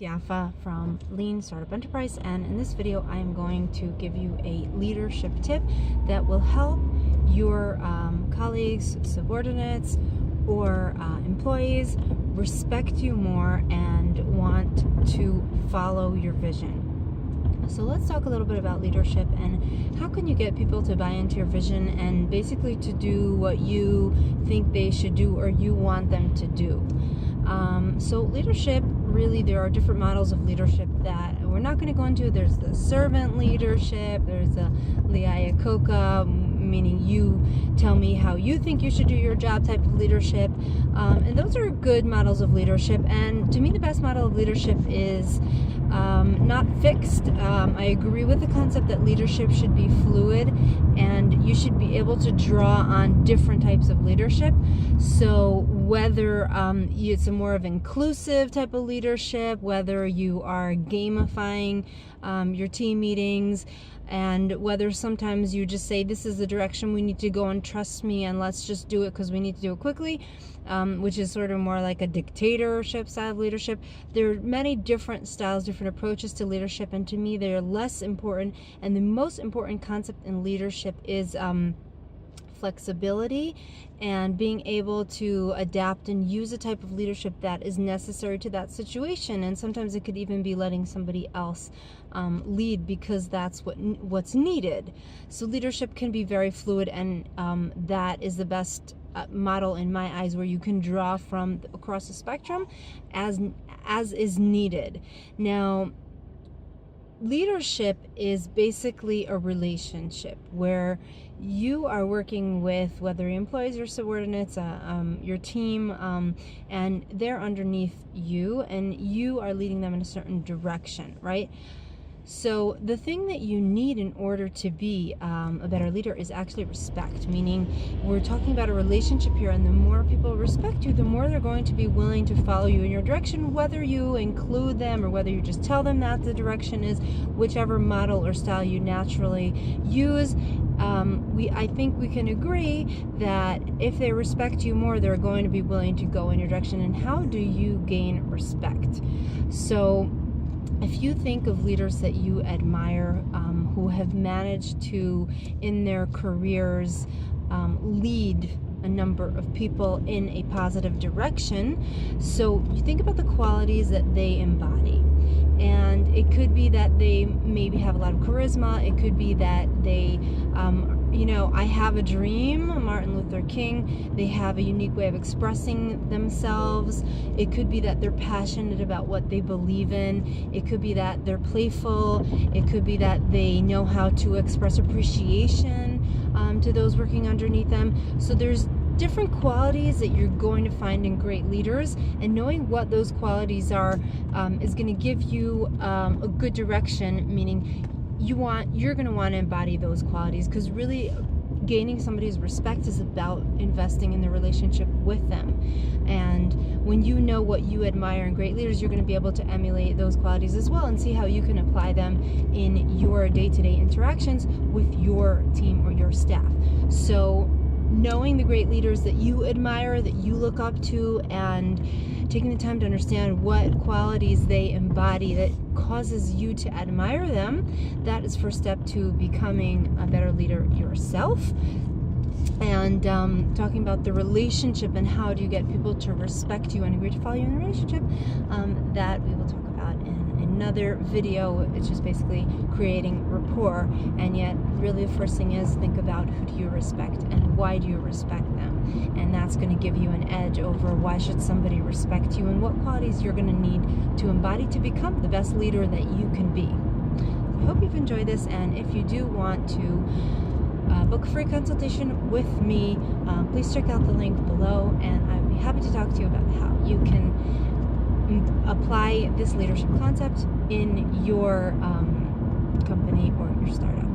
Yafa from Lean Startup Enterprise, and in this video I am going to give you a leadership tip that will help your colleagues, subordinates, or employees respect you more and want to follow your vision. So let's talk a little bit about leadership and how can you get people to buy into your vision and basically to do what you think they should do or you want them to do. So leadership, really there are different models of leadership that we're not going to go into. There's the servant leadership, there's the Liayakoka, meaning you tell me how you think you should do your job type of leadership, and those are good models of leadership. And to me the best model of leadership is not fixed. I agree with the concept that leadership should be fluid and you should be able to draw on different types of leadership. So whether it's a more of inclusive type of leadership, whether you are gamifying your team meetings, and whether sometimes you just say this is the direction we need to go and trust me and let's just do it because we need to do it quickly, which is sort of more like a dictatorship style of leadership. There are many different styles, different approaches to leadership, and to me they're less important, and the most important concept in leadership is flexibility and being able to adapt and use a type of leadership that is necessary to that situation. And sometimes it could even be letting somebody else lead because that's what's needed. So leadership can be very fluid, and that is the best model in my eyes, where you can draw from across the spectrum as is needed. Now, leadership is basically a relationship where you are working with, whether your employees or subordinates, your team, and they're underneath you, and you are leading them in a certain direction, right? So the thing that you need in order to be a better leader is actually respect, meaning we're talking about a relationship here, and the more people respect you, the more they're going to be willing to follow you in your direction, whether you include them or whether you just tell them that the direction is, whichever model or style you naturally use. I think we can agree that if they respect you more, they're going to be willing to go in your direction. And how do you gain respect? So if you think of leaders that you admire, who have managed to, in their careers, lead a number of people in a positive direction, so you think about the qualities that they embody. And it could be that they maybe have a lot of charisma. It could be that they, I have a dream, Martin Luther King. They have a unique way of expressing themselves. It could be that they're passionate about what they believe in. It could be that they're playful. It could be that they know how to express appreciation to those working underneath them. So there's different qualities that you're going to find in great leaders, and knowing what those qualities are is going to give you a good direction, meaning you're going to want to embody those qualities, because really gaining somebody's respect is about investing in the relationship with them. And when you know what you admire in great leaders, you're going to be able to emulate those qualities as well and see how you can apply them in your day-to-day interactions with your team or your staff. So knowing the great leaders that you admire, that you look up to, and taking the time to understand what qualities they embody that causes you to admire them, that is first step to becoming a better leader yourself. And talking about the relationship and how do you get people to respect you and agree to follow you in the relationship, that we will talk about in another video. It's just basically creating rapport, and yet really the first thing is think about who do you respect and why do you respect them, and that's going to give you an edge over why should somebody respect you and what qualities you're going to need to embody to become the best leader that you can be. So I hope you've enjoyed this, and if you do want to book a free consultation with me, please check out the link below, and I'd be happy to talk to you about how you can apply this leadership concept in your company or your startup.